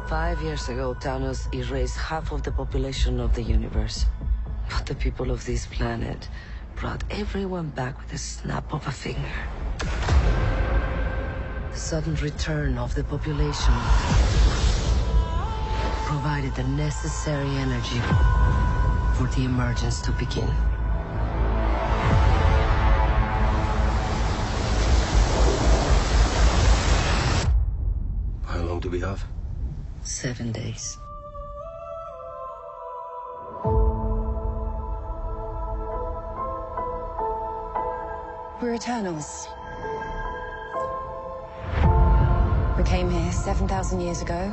5 years ago, Thanos erased half of the population of the universe. But the people of this planet brought everyone back with a snap of a finger. The sudden return of the population provided the necessary energy for the emergence to begin. How long do we have? 7 days. We're Eternals. We came here 7,000 years ago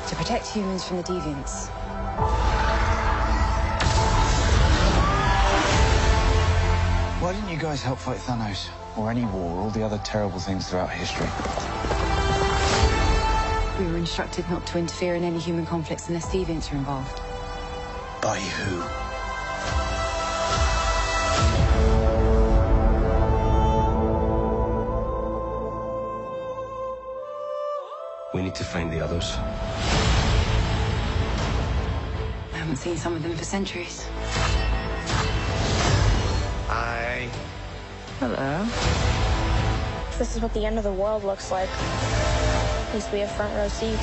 to protect humans from the deviants. Why didn't you guys help fight Thanos? Or any war, all the other terrible things throughout history? We were instructed not to interfere in any human conflicts unless deviants are involved. By who? We need to find the others. I haven't seen some of them for centuries. Hi. Hello. This is what the end of the world looks like. At least we have front row seats.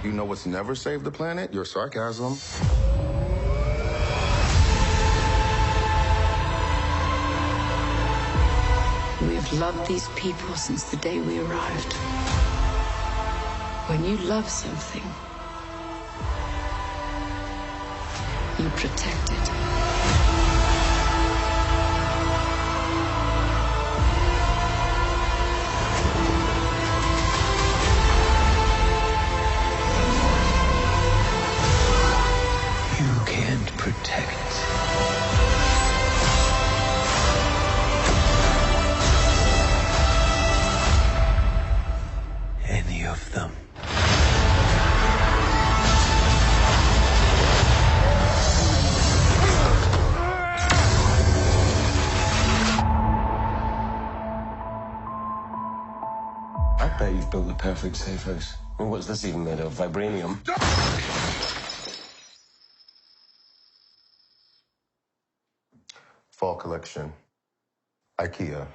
You know what's never saved the planet? Your sarcasm. We have loved these people since the day we arrived. When you love something, you protect it. You can't protect any of them. I bet you've built the perfect safe house. Well, what's this even made of? Vibranium? Fall collection. IKEA.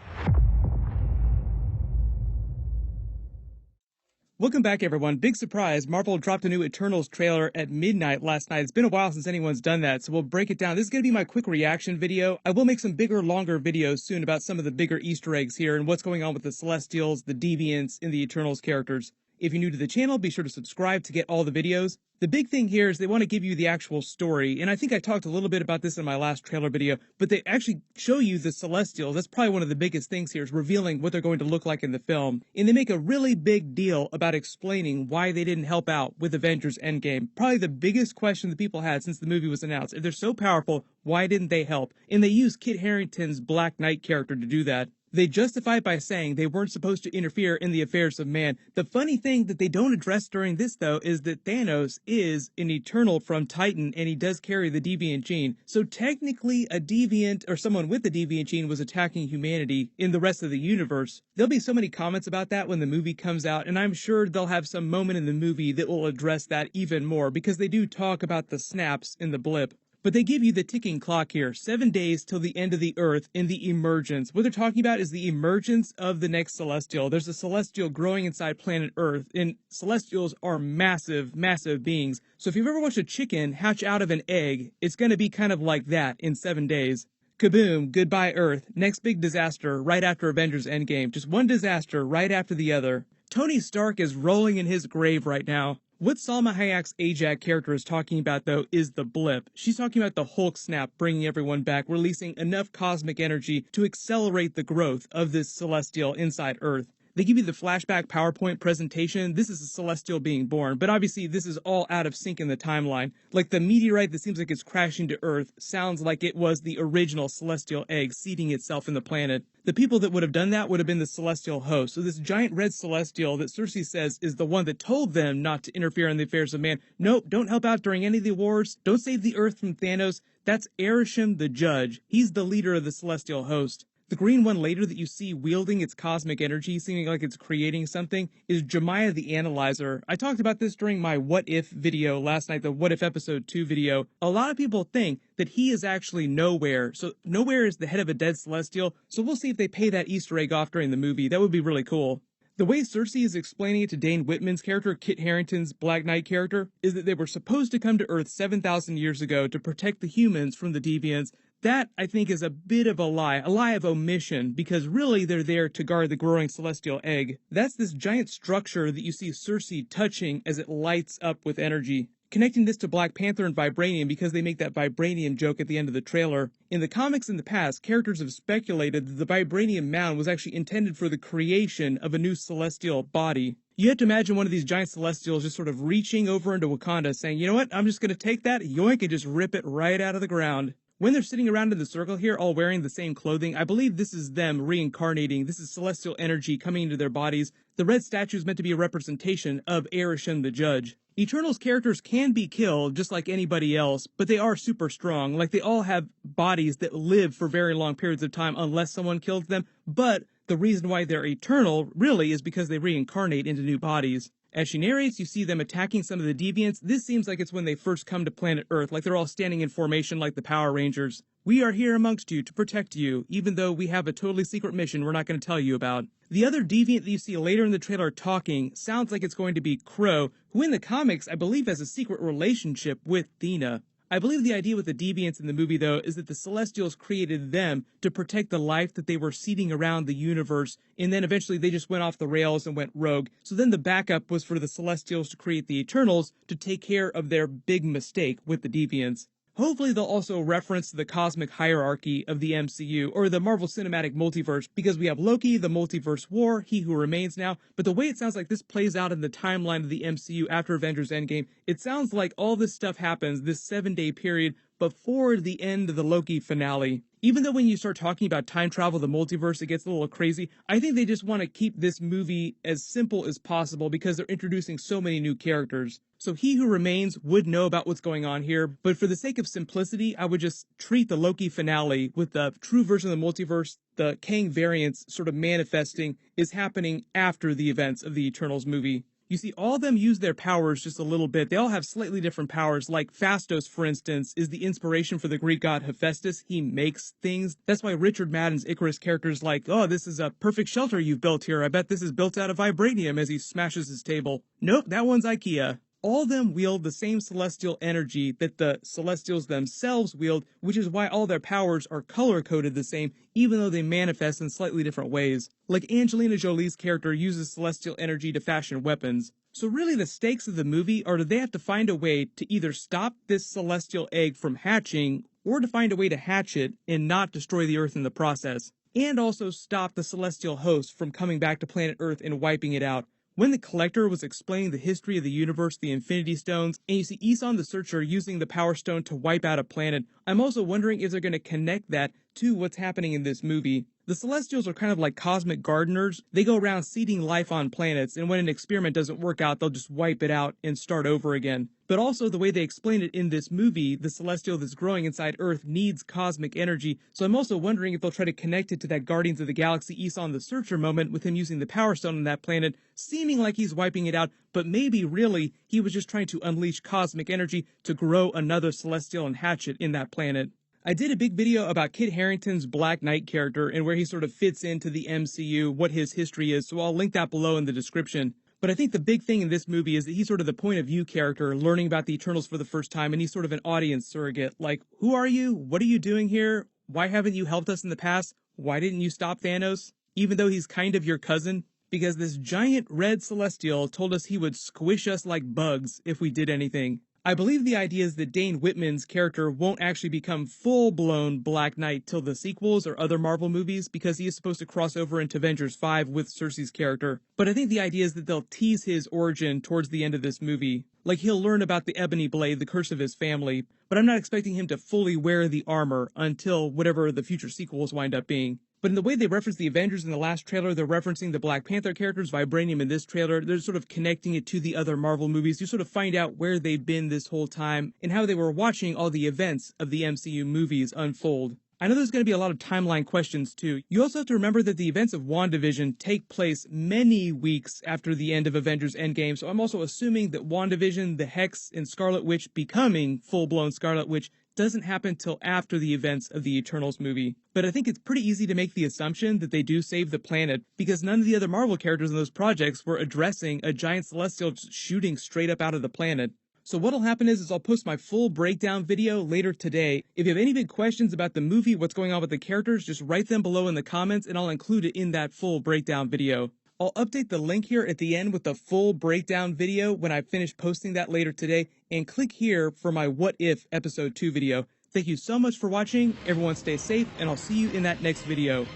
Welcome back, everyone. Big surprise. Marvel dropped a new Eternals trailer at midnight last night. It's been a while since anyone's done that, so we'll break it down. This is going to be my quick reaction video. I will make some bigger, longer videos soon about some of the bigger Easter eggs here and what's going on with the Celestials, the Deviants, and the Eternals characters. If you're new to the channel, be sure to subscribe to get all the videos. The big thing here is they want to give you the actual story, and I think I talked a little bit about this in my last trailer video, but they actually show you the Celestials. That's probably one of the biggest things here, is revealing what they're going to look like in the film. And they make a really big deal about explaining why they didn't help out with Avengers Endgame. Probably the biggest question that people had since the movie was announced. If they're so powerful, why didn't they help? And they use Kit Harington's Black Knight character to do that. They justify it by saying they weren't supposed to interfere in the affairs of man. The funny thing that they don't address during this, though, is that Thanos is an Eternal from Titan, and he does carry the deviant gene. So technically, a deviant or someone with the deviant gene was attacking humanity in the rest of the universe. There'll be so many comments about that when the movie comes out, and I'm sure they'll have some moment in the movie that will address that even more, because they do talk about the snaps in the blip. But they give you the ticking clock here, 7 days till the end of the Earth in the emergence. What they're talking about is the emergence of the next Celestial. There's a Celestial growing inside planet Earth, and Celestials are massive, massive beings. So if you've ever watched a chicken hatch out of an egg, it's going to be kind of like that in 7 days. Kaboom, goodbye Earth, next big disaster right after Avengers Endgame. Just one disaster right after the other. Tony Stark is rolling in his grave right now. What Salma Hayek's Ajak character is talking about, though, is the blip. She's talking about the Hulk snap bringing everyone back, releasing enough cosmic energy to accelerate the growth of this Celestial inside Earth. They give you the flashback PowerPoint presentation. This is a Celestial being born, but obviously this is all out of sync in the timeline. Like the meteorite that seems like it's crashing to Earth sounds like it was the original Celestial egg seeding itself in the planet. The people that would have done that would have been the Celestial host. So this giant red Celestial that Cersei says is the one that told them not to interfere in the affairs of man. Nope, don't help out during any of the wars. Don't save the Earth from Thanos. That's Arishem the Judge. He's the leader of the Celestial host. The green one later that you see wielding its cosmic energy, seeming like it's creating something, is Jemiah the Analyzer. I talked about this during my What If video last night, the What If Episode 2 video. A lot of people think that he is actually Nowhere. So Nowhere is the head of a dead Celestial, so we'll see if they pay that Easter egg off during the movie. That would be really cool. The way Cersei is explaining it to Dane Whitman's character, Kit Harington's Black Knight character, is that they were supposed to come to Earth 7,000 years ago to protect the humans from the deviants. That, I think, is a bit of a lie of omission, because really they're there to guard the growing celestial egg. That's this giant structure that you see Cersei touching as it lights up with energy. Connecting this to Black Panther and Vibranium because they make that Vibranium joke at the end of the trailer. In the comics in the past, characters have speculated that the Vibranium mound was actually intended for the creation of a new celestial body. You have to imagine one of these giant celestials just sort of reaching over into Wakanda saying, you know what, I'm just going to take that, yoink, and just rip it right out of the ground. When they're sitting around in the circle here, all wearing the same clothing, I believe this is them reincarnating. This is celestial energy coming into their bodies. The red statue is meant to be a representation of Arishem the Judge. Eternals characters can be killed just like anybody else, but they are super strong. Like, they all have bodies that live for very long periods of time unless someone kills them. But the reason why they're eternal really is because they reincarnate into new bodies. As she narrates, you see them attacking some of the deviants. This seems like it's when they first come to planet Earth, like they're all standing in formation like the Power Rangers. We are here amongst you to protect you, even though we have a totally secret mission we're not going to tell you about. The other deviant that you see later in the trailer talking sounds like it's going to be Crow, who in the comics I believe has a secret relationship with Thena. I believe the idea with the deviants in the movie, though, is that the Celestials created them to protect the life that they were seeding around the universe, and then eventually they just went off the rails and went rogue. So then the backup was for the Celestials to create the Eternals to take care of their big mistake with the deviants. Hopefully they'll also reference the cosmic hierarchy of the MCU, or the Marvel Cinematic Multiverse, because we have Loki, the Multiverse War, He Who Remains now, but the way it sounds like this plays out in the timeline of the MCU after Avengers Endgame, it sounds like all this stuff happens, this 7-day period, before the end of the Loki finale. Even though when you start talking about time travel, the multiverse, it gets a little crazy, I think they just want to keep this movie as simple as possible because they're introducing so many new characters. So He Who Remains would know about what's going on here, but for the sake of simplicity, I would just treat the Loki finale with the true version of the multiverse. The Kang variants sort of manifesting is happening after the events of the Eternals movie. You see, all of them use their powers just a little bit. They all have slightly different powers, like Phastos, for instance, is the inspiration for the Greek god Hephaestus. He makes things. That's why Richard Madden's Icarus character is like, oh, this is a perfect shelter you've built here. I bet this is built out of vibranium, as he smashes his table. Nope, that one's IKEA. All of them wield the same celestial energy that the Celestials themselves wield, which is why all their powers are color-coded the same, even though they manifest in slightly different ways. Like Angelina Jolie's character uses celestial energy to fashion weapons. So really the stakes of the movie are that they have to find a way to either stop this celestial egg from hatching, or to find a way to hatch it and not destroy the Earth in the process. And also stop the celestial host from coming back to planet Earth and wiping it out. When the Collector was explaining the history of the universe, the Infinity Stones, and you see Eson the Searcher using the Power Stone to wipe out a planet, I'm also wondering if they're going to connect that to what's happening in this movie. The Celestials are kind of like cosmic gardeners. They go around seeding life on planets, and when an experiment doesn't work out, they'll just wipe it out and start over again. But also, the way they explain it in this movie, the Celestial that's growing inside Earth needs cosmic energy, so I'm also wondering if they'll try to connect it to that Guardians of the Galaxy Eson the Searcher moment with him using the Power Stone on that planet, seeming like he's wiping it out, but maybe really he was just trying to unleash cosmic energy to grow another Celestial and hatch it in that planet. I did a big video about Kit Harington's Black Knight character and where he sort of fits into the MCU, what his history is, so I'll link that below in the description. But I think the big thing in this movie is that he's sort of the point of view character, learning about the Eternals for the first time, and he's sort of an audience surrogate. Like, who are you? What are you doing here? Why haven't you helped us in the past? Why didn't you stop Thanos? Even though he's kind of your cousin? Because this giant red Celestial told us he would squish us like bugs if we did anything. I believe the idea is that Dane Whitman's character won't actually become full-blown Black Knight till the sequels or other Marvel movies because he is supposed to cross over into Avengers 5 with Cersei's character. But I think the idea is that they'll tease his origin towards the end of this movie. Like, he'll learn about the Ebony Blade, the curse of his family, but I'm not expecting him to fully wear the armor until whatever the future sequels wind up being. But in the way they reference the Avengers in the last trailer, they're referencing the Black Panther characters, Vibranium in this trailer. They're sort of connecting it to the other Marvel movies. You sort of find out where they've been this whole time and how they were watching all the events of the MCU movies unfold. I know there's going to be a lot of timeline questions too. You also have to remember that the events of WandaVision take place many weeks after the end of Avengers Endgame, so I'm also assuming that WandaVision, the Hex, and Scarlet Witch becoming full-blown Scarlet Witch doesn't happen till after the events of the Eternals movie. But I think it's pretty easy to make the assumption that they do save the planet, because none of the other Marvel characters in those projects were addressing a giant celestial just shooting straight up out of the planet. So what'll happen is I'll post my full breakdown video later today. If you have any big questions about the movie, what's going on with the characters, just write them below in the comments and I'll include it in that full breakdown video. I'll update the link here at the end with the full breakdown video when I finish posting that later today, and click here for my What If Episode 2 video. Thank you so much for watching, everyone stay safe, and I'll see you in that next video.